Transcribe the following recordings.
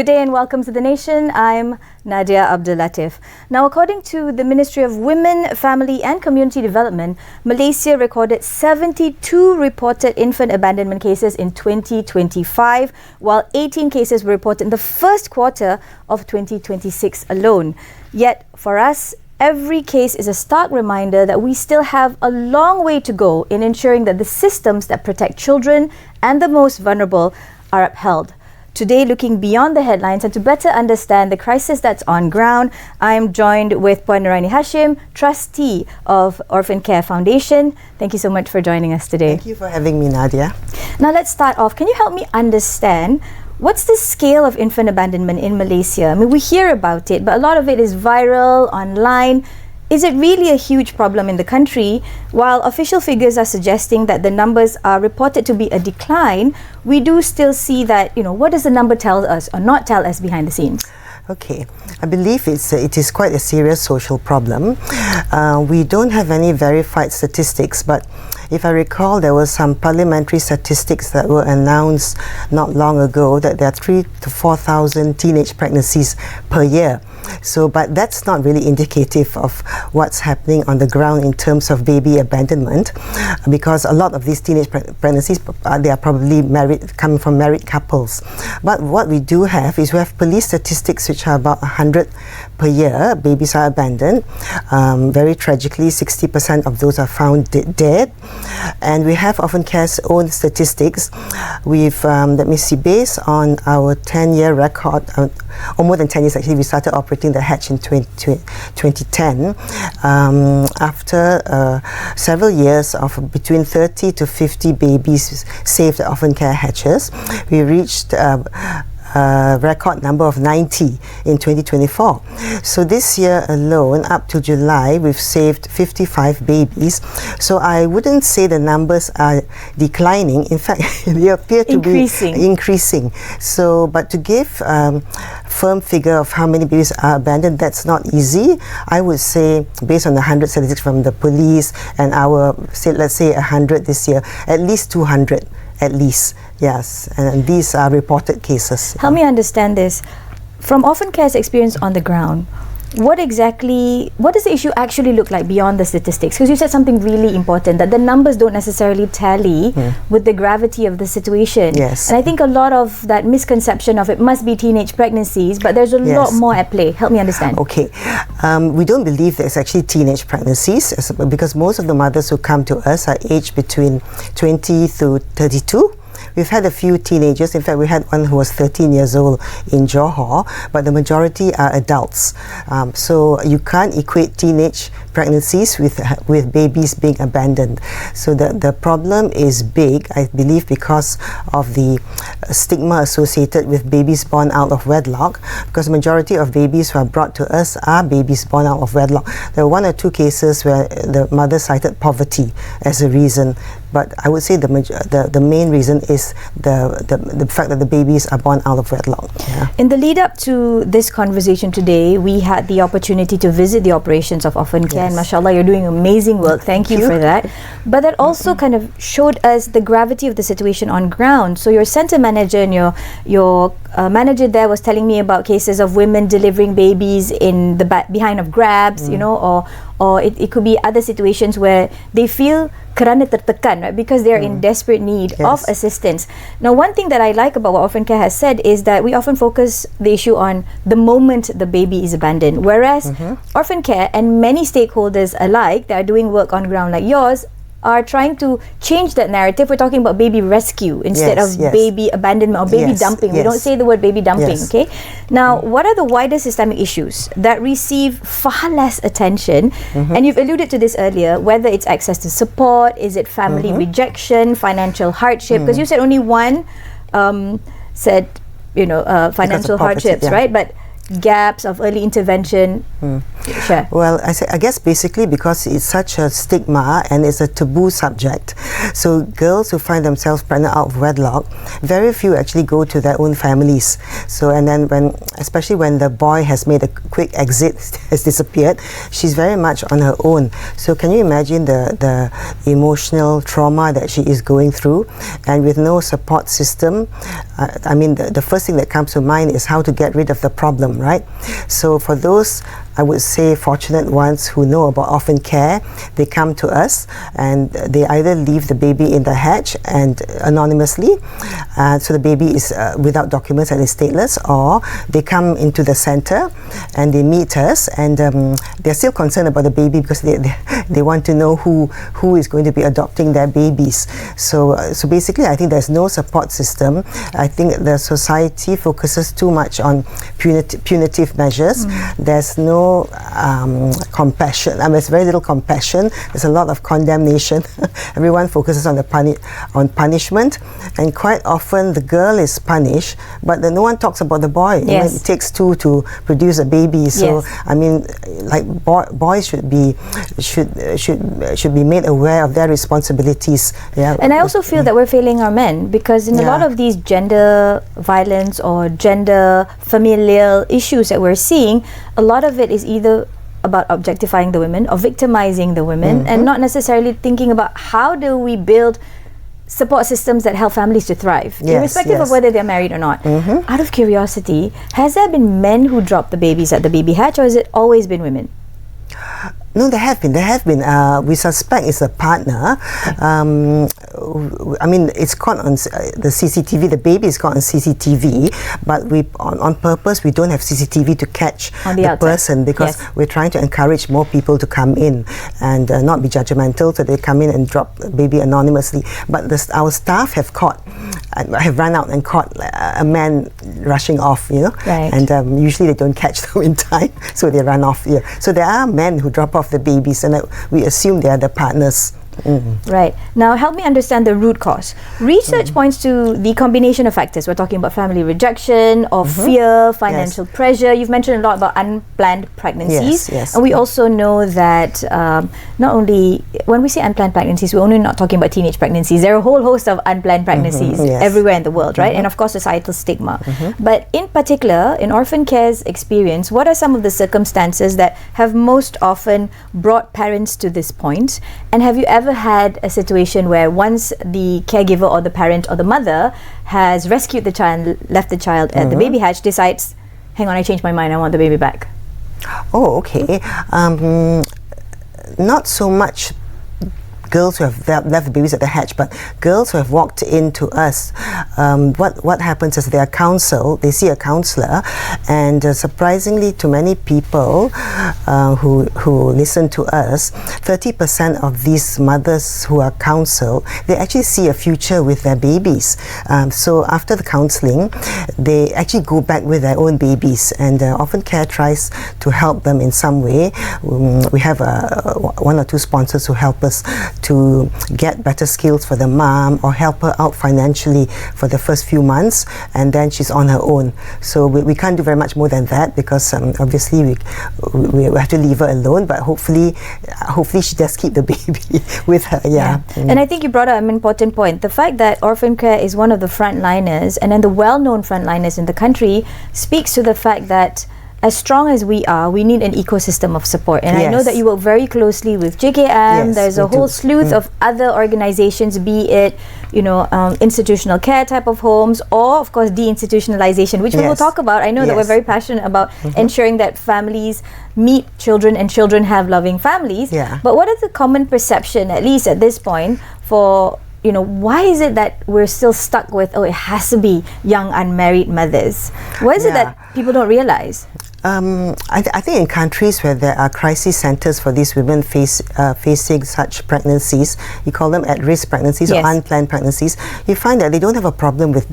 Good day and welcome to The Nation. I'm NADIAH Abdul. Now, according to the Ministry of Women, Family and Community Development, Malaysia recorded 72 reported infant abandonment cases in 2025, while 18 cases were reported in the first quarter of 2026 alone. Yet, for us, every case is a stark reminder that we still have a long way to go in ensuring that the systems that protect children and the most vulnerable are upheld. Today, looking beyond the headlines and to better understand the crisis that's on ground, I am joined with Puan NORAINI HASHIM, Trustee of OrphanCare Foundation. Thank you so much for joining us today. Thank you for having me, Nadia. Now, let's start off. Can you help me understand what's the scale of infant abandonment in Malaysia? I mean, we hear about it, but a lot of it is viral, online. Is it really a huge problem in the country? While official figures are suggesting that the numbers are reported to be a decline, we do still see that, what does the number tell us or not tell us behind the scenes? Okay, I believe it is quite a serious social problem. We don't have any verified statistics, but if I recall, there were some parliamentary statistics that were announced not long ago that there are 3,000 to 4,000 teenage pregnancies per year. So, but that's not really indicative of what's happening on the ground in terms of baby abandonment, because a lot of these teenage pregnancies, they are probably coming from married couples. But what we do have is we have police statistics which are about 100 per year. Babies are abandoned. Very tragically, 60% of those are found dead. And we have OrphanCare's own statistics. We've, let me see, based on our 10-year record, or more than 10 years actually, we started operating the hatch in 2010. After several years of between 30 to 50 babies saved at OrphanCare hatches, we reached record number of 90 in 2024. So this year alone, up to July, we've saved 55 babies. So I wouldn't say the numbers are declining. In fact, they appear to be increasing. So, but to give firm figure of how many babies are abandoned, that's not easy. I would say, based on the 100 statistics from the police and our, let's say 100 this year, at least 200. At least, yes, and these are reported cases. Help me understand this. From OrphanCare's experience on the ground, what does the issue actually look like beyond the statistics? Because you said something really important, that the numbers don't necessarily tally with the gravity of the situation. Yes. And I think a lot of that misconception of it must be teenage pregnancies, but there's a lot more at play. Help me understand. Okay. We don't believe there's actually teenage pregnancies, because most of the mothers who come to us are aged between 20 to 32. We've had a few teenagers. In fact, we had one who was 13 years old in Johor, but the majority are adults. So you can't equate teenage pregnancies with babies being abandoned. So the problem is big, I believe, because of the stigma associated with babies born out of wedlock, because the majority of babies who are brought to us are babies born out of wedlock. There were 1 or 2 cases where the mother cited poverty as a reason, but I would say the main reason is the fact that the babies are born out of wedlock. Yeah. In the lead up to this conversation today, we had the opportunity to visit the operations of OrphanCare, and mashallah, you're doing amazing work. Thank you for that. But that also kind of showed us the gravity of the situation on ground. So your center manager and your manager there was telling me about cases of women delivering babies in the behind of grabs, or it could be other situations where they feel kerana tertekan, right? Because they are in desperate need of assistance. Now, one thing that I like about what OrphanCare has said is that we often focus the issue on the moment the baby is abandoned, whereas OrphanCare and many stakeholders alike that are doing work on ground like yours are trying to change that narrative. We're talking about baby rescue instead of baby abandonment or baby dumping. We don't say the word baby dumping, okay? Now, what are the wider systemic issues that receive far less attention? And you've alluded to this earlier, whether it's access to support, is it family rejection, financial hardship? Because you said only one said, financial hardships, right? But gaps of early intervention? Sure. Well, I guess basically because it's such a stigma and it's a taboo subject. So girls who find themselves pregnant out of wedlock, very few actually go to their own families. So and then especially when the boy has made a quick exit, has disappeared, she's very much on her own. So can you imagine the emotional trauma that she is going through, and with no support system? I mean, the first thing that comes to mind is how to get rid of the problem, right? So for those, I would say, fortunate ones who know about OrphanCare, they come to us and they either leave the baby in the hatch and anonymously, so the baby is without documents and is stateless, or they come into the center and they meet us, and they're still concerned about the baby because they want to know who is going to be adopting their babies. So basically, I think there's no support system. I think the society focuses too much on punitive measures. There's no compassion. I mean, there's very little compassion. There's a lot of condemnation. Everyone focuses on punishment, and quite often the girl is punished, but no one talks about the boy. Yes. You know, it takes two to produce a baby. So yes. I mean, like boys should be made aware of their responsibilities. Yeah. And I also feel that we're failing our men, because in a lot of these gender violence or gender familial issues that we're seeing, a lot of it is either about objectifying the women or victimizing the women, and not necessarily thinking about how do we build support systems that help families to thrive, irrespective of whether they're married or not. Out of curiosity, has there been men who dropped the babies at the baby hatch, or has it always been women? No, there have been. We suspect it's a partner. I mean, it's caught on the CCTV. The baby is caught on CCTV, but we, on purpose, we don't have CCTV to catch the person, because we're trying to encourage more people to come in and not be judgmental. So they come in and drop the baby anonymously. But our staff have run out and caught a man rushing off, you know, and usually they don't catch them in time, so they run off. Yeah. So there are men who drop off the babies, and we assume they are the partners. Right. Now help me understand the root cause. Research points to the combination of factors. We're talking about family rejection, or fear, financial pressure. You've mentioned a lot about unplanned pregnancies. And we also know that not only, when we say unplanned pregnancies, we're only not talking about teenage pregnancies. There are a whole host of unplanned pregnancies everywhere in the world, right? And of course societal stigma. But in particular, in OrphanCare's experience, what are some of the circumstances that have most often brought parents to this point? And have you ever had a situation where once the caregiver or the parent or the mother has rescued the child, left the child at the baby hatch, decides, hang on, I changed my mind, I want the baby back? Oh, okay. Not so much girls who have left the babies at the hatch, but girls who have walked into us. What happens is they are counseled, they see a counsellor, and surprisingly to many people who listen to us, 30% of these mothers who are counselled, they actually see a future with their babies. So after the counselling, they actually go back with their own babies, and OrphanCare tries to help them in some way. We have one or two sponsors who help us to get better skills for the mom, or help her out financially for the first few months, and then she's on her own. So we can't do very much more than that, because obviously we have to leave her alone, but hopefully she does keep the baby with her. And I think you brought up an important point. The fact that OrphanCare is one of the frontliners, and then the well-known frontliners in the country, speaks to the fact that as strong as we are, we need an ecosystem of support. And I know that you work very closely with JKM. There's a whole slew of other organizations, be it, you know, institutional care type of homes, or of course deinstitutionalization, which we will talk about. I know that we're very passionate about ensuring that families meet children and children have loving families. But what is the common perception, at least at this point, for, you know, why is it that we're still stuck with, oh, it has to be young unmarried mothers? What is it that people don't realize? I think in countries where there are crisis centers for these women facing such pregnancies, you call them at-risk pregnancies or unplanned pregnancies, you find that they don't have a problem with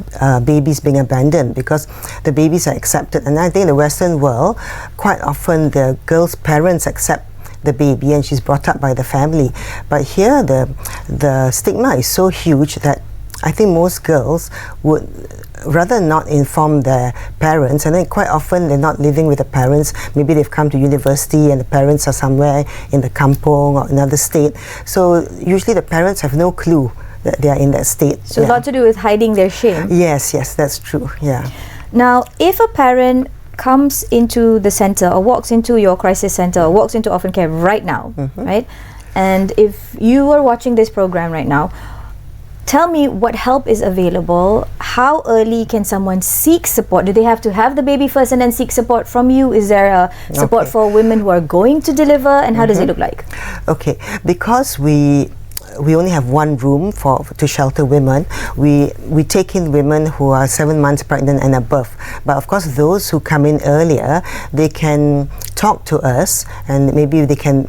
babies being abandoned, because the babies are accepted. And I think in the Western world, quite often the girl's parents accept the baby and she's brought up by the family. But here the stigma is so huge that I think most girls would rather not inform their parents, and then quite often they're not living with the parents. Maybe they've come to university and the parents are somewhere in the kampong or another state. So usually the parents have no clue that they are in that state. So a lot to do with hiding their shame. Yes, that's true. Yeah. Now, if a parent comes into the center or walks into your crisis center or walks into OrphanCare right now, right? And if you are watching this program right now, tell me what help is available. How early can someone seek support? Do they have to have the baby first and then seek support from you? Is there a support for women who are going to deliver, and how does it look like? Okay, because we only have one room to shelter women. We take in women who are 7 months pregnant and above. But of course, those who come in earlier, they can talk to us, and maybe they can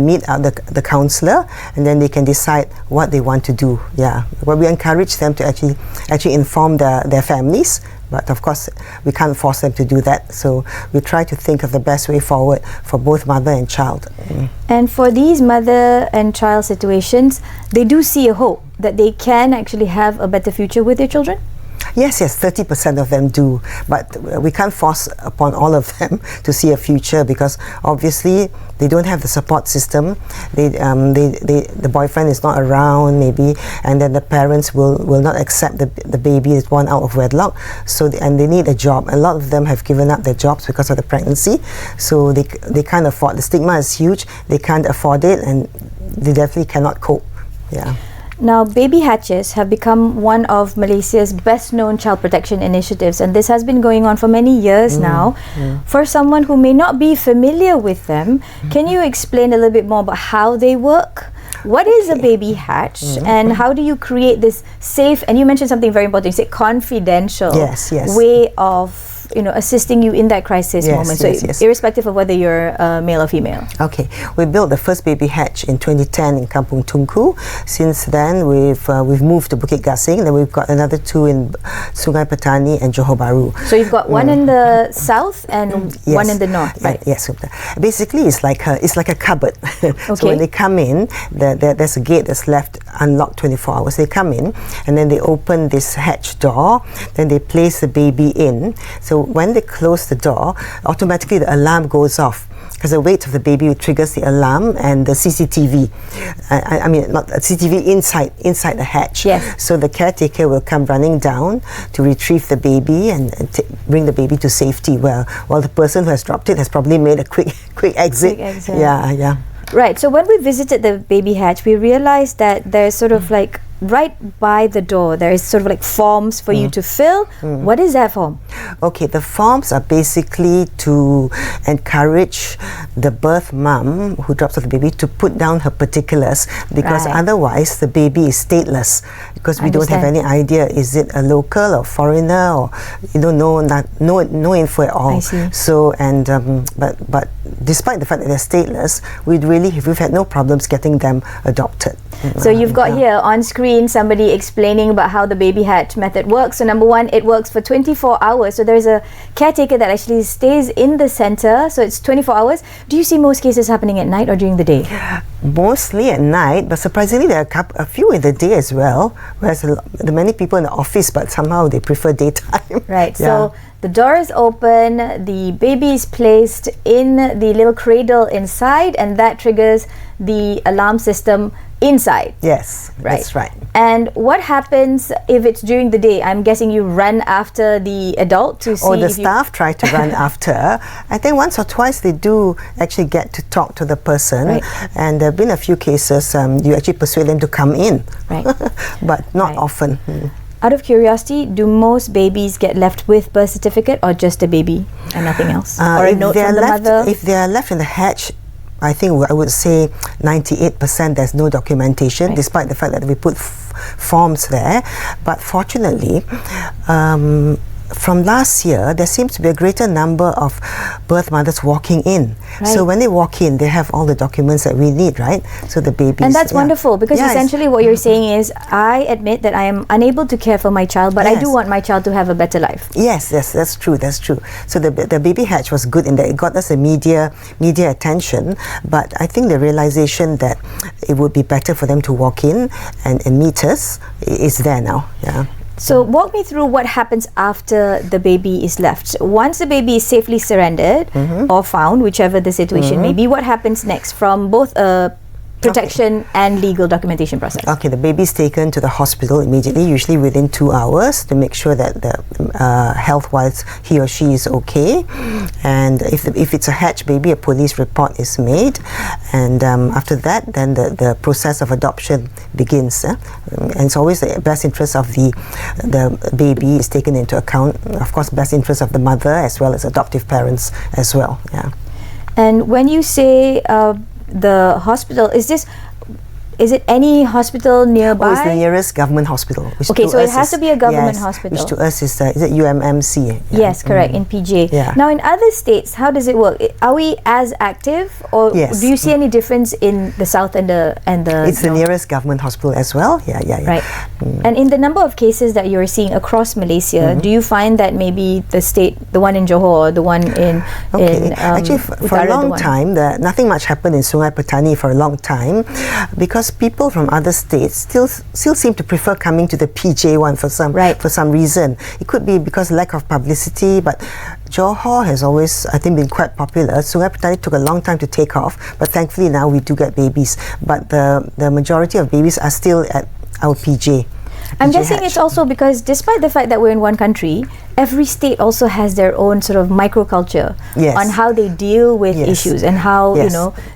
meet the counselor, and then they can decide what they want to do. Yeah, but we encourage them to actually inform their families. But of course, we can't force them to do that. So we try to think of the best way forward for both mother and child. And for these mother and child situations, they do see a hope that they can actually have a better future with their children? Yes, 30% of them do, but we can't force upon all of them to see a future, because obviously they don't have the support system. The boyfriend is not around, maybe, and then the parents will not accept the baby is born out of wedlock. So and they need a job. A lot of them have given up their jobs because of the pregnancy, so they can't afford. The stigma is huge. They can't afford it, and they definitely cannot cope. Yeah. Now, baby hatches have become one of Malaysia's best-known child protection initiatives, and this has been going on for many years now. For someone who may not be familiar with them, can you explain a little bit more about how they work? What is a baby hatch, and how do you create this safe, and you mentioned something very important, you said confidential way of assisting you in that crisis moment, so irrespective of whether you're male or female? Okay, we built the first baby hatch in 2010 in Kampung Tunku. Since then, we've moved to Bukit Gasing, then we've got another 2 in Sungai Petani and Johor Bahru. So you've got one in the south and one in the north, right? Yes. Basically, it's like a cupboard. So when they come in, there's a gate that's left unlocked 24 hours. They come in, and then they open this hatch door, then they place the baby in. So when they close the door, automatically the alarm goes off, because the weight of the baby triggers the alarm and the CCTV. I mean, not CCTV inside the hatch. Yes. So the caretaker will come running down to retrieve the baby and bring the baby to safety. While the person who has dropped it has probably made a quick exit. Yeah. Right. So when we visited the baby hatch, we realized that there's sort of like right by the door, there is sort of like forms for you to fill. What is that form? Okay, the forms are basically to encourage the birth mum who drops off the baby to put down her particulars, because otherwise the baby is stateless, because we don't have any idea, is it a local or foreigner, or no info at all. I see. So but despite the fact that they're stateless, we've had no problems getting them adopted. So you've got here on screen somebody explaining about how the baby hatch method works. So number one, it works for 24 hours. So there's a caretaker that actually stays in the center. So it's 24 hours. Do you see most cases happening at night or during the day? Mostly at night, but surprisingly there are a few in the day as well. Whereas there are many people in the office, but somehow they prefer daytime. Right. So the door is open, the baby is placed in the little cradle inside, and that triggers the alarm system inside. Yes, that's right. And what happens if it's during the day? I'm guessing you run after the adult to see. Or the staff try to run after. I think once or twice they do actually get to talk to the person, and there have been a few cases you actually persuade them to come in, but not often. Out of curiosity, do most babies get left with birth certificate, or just a baby and nothing else? Or a note from the mother? If they are left in the hatch, I think I would say 98% there's no documentation, despite the fact that we put forms there. But fortunately, from last year, there seems to be a greater number of birth mothers walking in. So when they walk in, they have all the documents that we need, right? So the babies. And that's wonderful, because essentially what you're saying is, I admit that I am unable to care for my child, but I do want my child to have a better life. Yes, that's true. So the baby hatch was good in that it got us the media attention, but I think the realization that it would be better for them to walk in and meet us is there now. Yeah. So walk me through what happens after the baby is left. Once the baby is safely surrendered or found, whichever the situation may be, what happens next from both a protection and legal documentation process? Okay, the baby is taken to the hospital immediately, usually within 2 hours, to make sure that the health-wise he or she is okay. And if it's a hatch baby, a police report is made. And after that, then the process of adoption begins. And it's always the best interest of the baby is taken into account. Of course, best interest of the mother as well as adoptive parents as well. Yeah. And when you say the hospital, is it any hospital nearby? Oh, it's the nearest government hospital. Okay, so it has to be a government hospital. Which to us is it UMMC? Yeah. Yes, correct, in PJ. Yeah. Now, in other states, how does it work? Are we as active, or do you see any difference in the south and the? It's the nearest government hospital as well. Yeah. Right. And in the number of cases that you're seeing across Malaysia, do you find that maybe the state, the one in Johor, the one in actually for a long time, nothing much happened in Sungai Petani for a long time, because people from other states still seem to prefer coming to the PJ one for some reason. It could be because lack of publicity, but Johor has always, I think, been quite popular. Sungai Petani took a long time to take off, but thankfully now we do get babies. But the majority of babies are still at our PJ. I'm guessing it's also because despite the fact that we're in one country, every state also has their own sort of microculture on how they deal with issues and how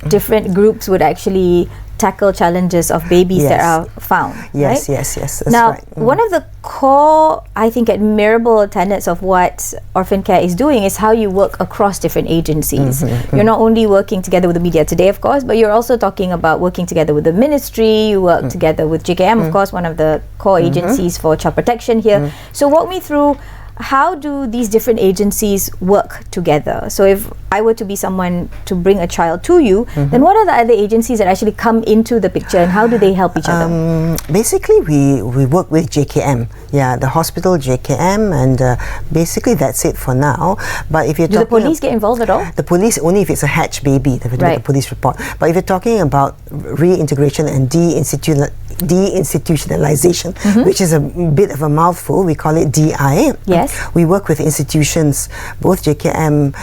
different groups would actually tackle challenges of babies that are found. Yes, right? yes. That's now, right. one of the core, I think, admirable tenets of what OrphanCare is doing is how you work across different agencies. You're not only working together with the media today, of course, but you're also talking about working together with the ministry. You work together with JKM, of course, one of the core agencies for child protection here. So walk me through, how do these different agencies work together? So if I were to be someone to bring a child to you, then what are the other agencies that actually come into the picture, and how do they help each other? Basically, we work with JKM. Yeah, the hospital, JKM, and basically that's it for now. But if you're do the police get involved at all? The police only if it's a hatch baby, the police report. But if you're talking about reintegration and deinstitutionalization, which is a bit of a mouthful, we call it DI. Yes. We work with institutions, both through JKM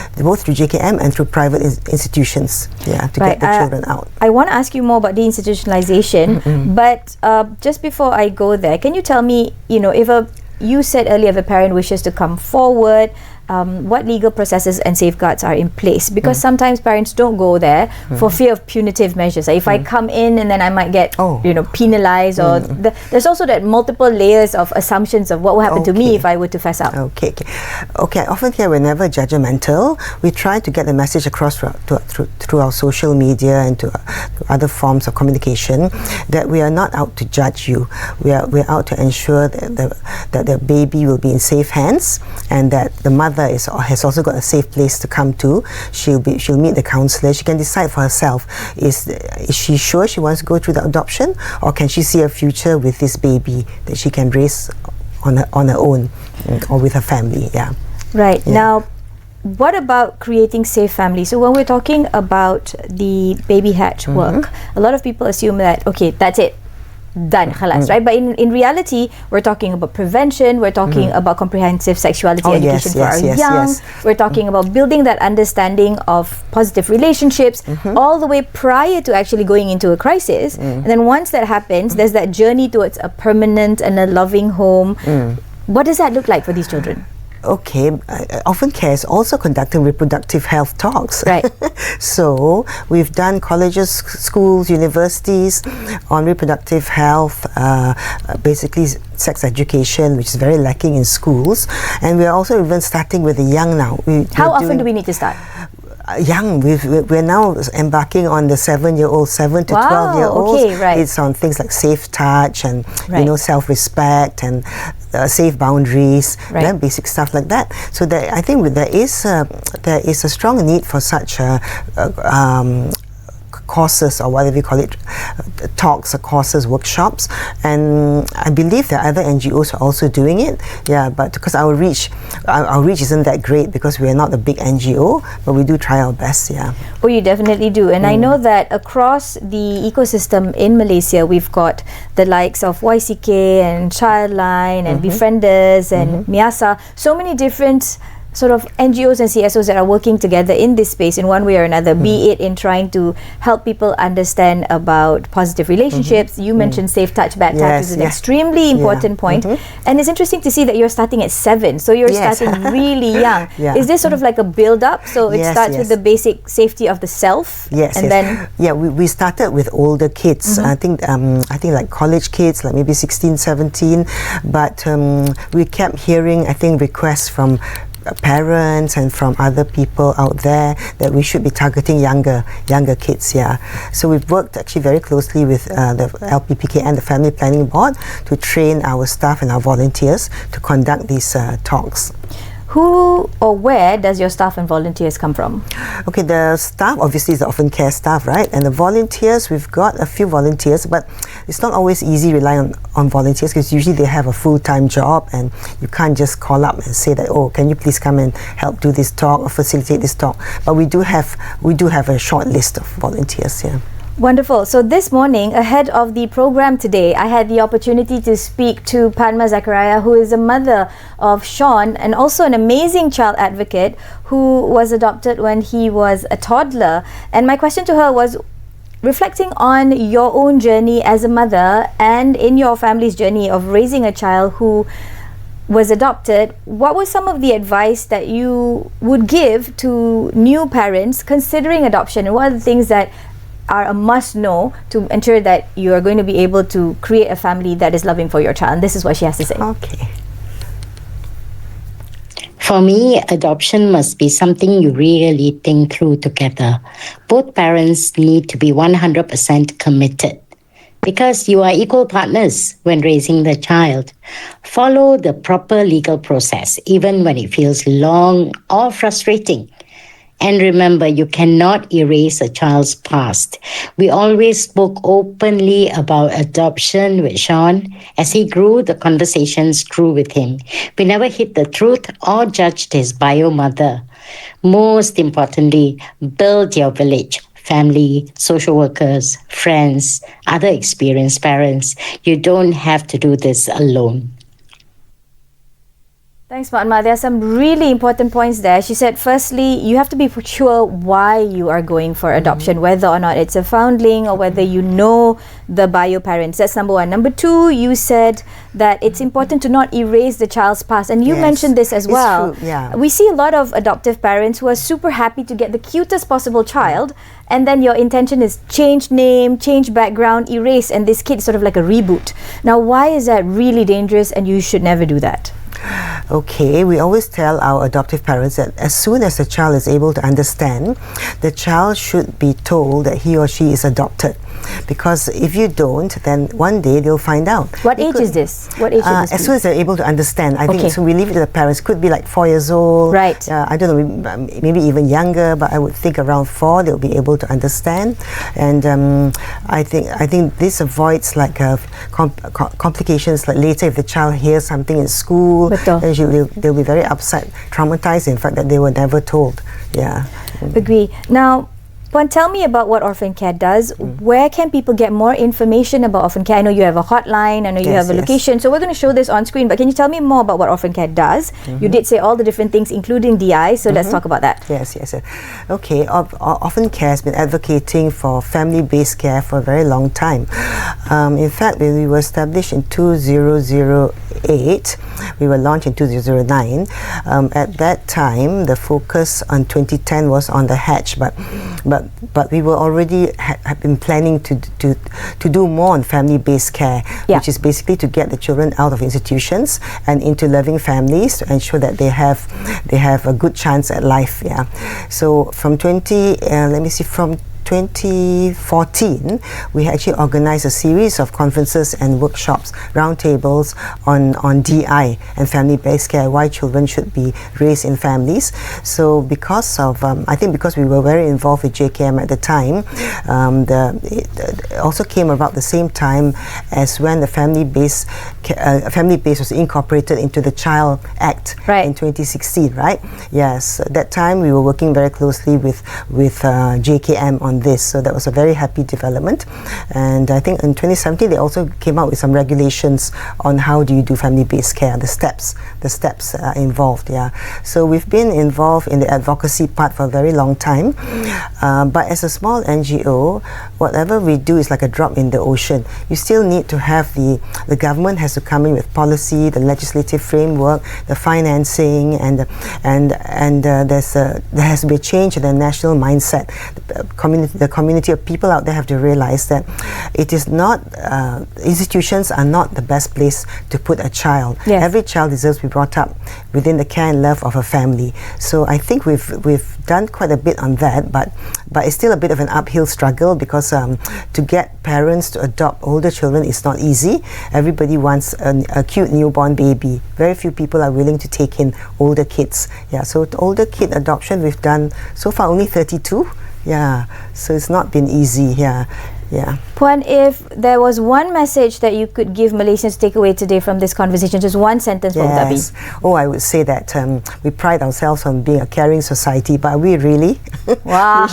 and through private institutions, to get the children out. I want to ask you more about deinstitutionalization, but just before I go there, can you tell me, you said earlier if a parent wishes to come forward, what legal processes and safeguards are in place? Because sometimes parents don't go there for fear of punitive measures. Like if I come in and then I might get penalized, or there's also that multiple layers of assumptions of what will happen to me if I were to fess up. Okay. Often here we're never judgmental. We try to get the message across through our social media and to other forms of communication that we are not out to judge you. We're out to ensure that the baby will be in safe hands, and that the mother has also got a safe place to come to. She'll meet the counsellor. She can decide for herself, is she sure she wants to go through the adoption, or can she see a future with this baby that she can raise on her own or with her family. Now, what about creating safe families? So when we're talking about the baby hatch work, a lot of people assume that, okay, that's it, done, khalas, right? But in reality, we're talking about prevention, we're talking about comprehensive sexuality education for our young, we're talking about building that understanding of positive relationships all the way prior to actually going into a crisis. And then once that happens, there's that journey towards a permanent and a loving home. What does that look like for these children? Okay, OrphanCare is also conducting reproductive health talks. Right. So we've done colleges, schools, universities on reproductive health, basically sex education, which is very lacking in schools. And we're also even starting with the young now. How often do we need to start? Young, we're now embarking on the 7-year-old, 7 to 12-year-olds. Okay, right. It's on things like safe touch and self-respect and safe boundaries, basic stuff like that. So I think there is a strong need for such courses, or whatever you call it, talks or courses, workshops, and I believe that other NGOs are also doing it. Yeah, but because our reach isn't that great because we are not a big NGO, but we do try our best. Yeah. Oh, you definitely do. And I know that across the ecosystem in Malaysia, we've got the likes of YCK and Childline and Befrienders and Miasa, so many different sort of NGOs and CSOs that are working together in this space in one way or another, be it in trying to help people understand about positive relationships. You mentioned safe touch, bad touch is an extremely important point. And it's interesting to see that you're starting at 7, so you're starting really young. Is this sort of like a build-up? So it starts with the basic safety of the self, and then we started with older kids. I think like college kids, like maybe 16, 17, but we kept hearing, I think, requests from parents and from other people out there that we should be targeting younger kids. So we've worked actually very closely with the LPPK and the Family Planning Board to train our staff and our volunteers to conduct these talks. Who or where does your staff and volunteers come from? Okay, the staff obviously is the OrphanCare staff, right? And the volunteers, we've got a few volunteers, but it's not always easy relying on volunteers because usually they have a full-time job and you can't just call up and say that, oh, can you please come and help do this talk or facilitate this talk? But we do have a short list of volunteers. Wonderful. So this morning, ahead of the program today, I had the opportunity to speak to Padma Zachariah, who is a mother of Sean and also an amazing child advocate who was adopted when he was a toddler. And my question to her was, reflecting on your own journey as a mother and in your family's journey of raising a child who was adopted, what was some of the advice that you would give to new parents considering adoption, and what are the things that are a must know to ensure that you are going to be able to create a family that is loving for your child? And this is what she has to say. Okay. For me, adoption must be something you really think through together. Both parents need to be 100% committed because you are equal partners when raising the child. Follow the proper legal process, even when it feels long or frustrating. And remember, you cannot erase a child's past. We always spoke openly about adoption with Sean. As he grew, the conversations grew with him. We never hid the truth or judged his bio mother. Most importantly, build your village. Family, social workers, friends, other experienced parents. You don't have to do this alone. Thanks, Padma. There are some really important points there. She said, firstly, you have to be sure why you are going for adoption, whether or not it's a foundling or whether you know the bio parents. That's number one. Number two, you said that it's important to not erase the child's past. And you mentioned this as well. True. Yeah. We see a lot of adoptive parents who are super happy to get the cutest possible child, and then your intention is change name, change background, erase, and this kid is sort of like a reboot. Now, why is that really dangerous, and you should never do that? Okay, we always tell our adoptive parents that as soon as the child is able to understand, the child should be told that he or she is adopted. Because if you don't, then one day they'll find out. What age is this? What age is this? As soon as they're able to understand. I think so. We leave it to the parents. Could be like 4 years old. Right. I don't know, maybe even younger, but I would think around 4 they'll be able to understand. And I think this avoids like complications. Like later, if the child hears something in school, then they'll be very upset, traumatized. In fact, that they were never told. Yeah. Agree. Now, Puan, tell me about what OrphanCare does. Where can people get more information about OrphanCare? I know you have a hotline, I know you have a location, so we're going to show this on screen, but can you tell me more about what OrphanCare does? You did say all the different things, including DI, so let's talk about that. Yes. Okay, OrphanCare has been advocating for family-based care for a very long time. In fact, when we were established in 2008, we were launched in 2009. At that time, the focus on 2010 was on the hatch, but we were already have been planning to do more on family-based care, which is basically to get the children out of institutions and into loving families to ensure that they have a good chance at life. So from 2014, we actually organized a series of conferences and workshops, roundtables on DI and family-based care, why children should be raised in families. So because of, I think because we were very involved with JKM at the time, it also came about the same time as when the family-based was incorporated into the Child Act in 2016, right? Yes, at that time we were working very closely with JKM on this, so that was a very happy development. And I think in 2017 they also came out with some regulations on how do you do family-based care, the steps involved. Yeah, so we've been involved in the advocacy part for a very long time, but as a small NGO, whatever we do is like a drop in the ocean. You still need to have the government has to come in with policy, the legislative framework, the financing, and there has to be a change in the national mindset. The community of people out there have to realize that it is not institutions are not the best place to put a child. Yes. Every child deserves to be brought up within the care and love of a family. So I think we've done quite a bit on that, but it's still a bit of an uphill struggle, because to get parents to adopt older children is not easy. Everybody wants a cute newborn baby. Very few people are willing to take in older kids. Yeah, so older kid adoption we've done so far only 32. Yeah, so it's not been easy. Yeah. Puan, if there was one message that you could give Malaysians to take away today from this conversation, just one sentence, what would that be? Oh, I would say that we pride ourselves on being a caring society, but are we really? Wow.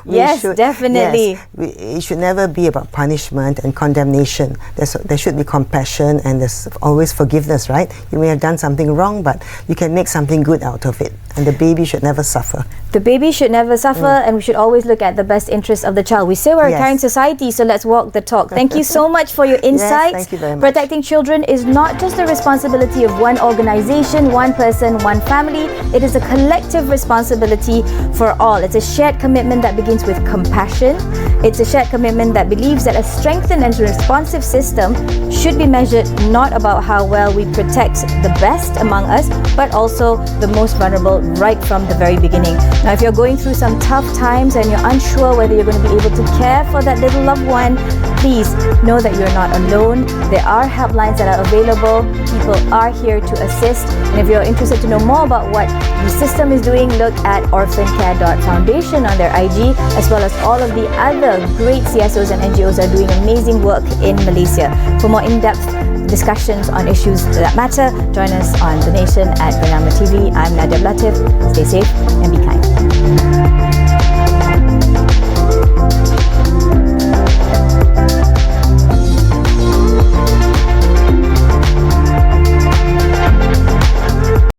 Yes, definitely. Yes, it should never be about punishment and condemnation. There should be compassion, and there's always forgiveness, right? You may have done something wrong, but you can make something good out of it, and the baby should never suffer. The baby should never suffer, and we should always look at the best interest of the child. We say we're a caring society, so let's walk the talk. Thank you so much for your insights. Yes, thank you very much. Protecting children is not just the responsibility of one organization, one person, one family. It is a collective responsibility for all. It's a shared commitment that begins with compassion. It's a shared commitment that believes that a strengthened and responsive system should be measured not about how well we protect the best among us, but also the most vulnerable right from the very beginning. Now, if you're going through some tough times and you're unsure whether you're going to be able to care for that little loved one, please know that you're not alone. There are helplines that are available. People are here to assist. And if you're interested to know more about what the system is doing, look at orphancare.foundation on their IG, as well as all of the other great CSOs and NGOs are doing amazing work in Malaysia. For more in-depth discussions on issues that matter, join us on The Nation at Bernama TV. I'm NADIAH, LATIF. Stay safe and be kind.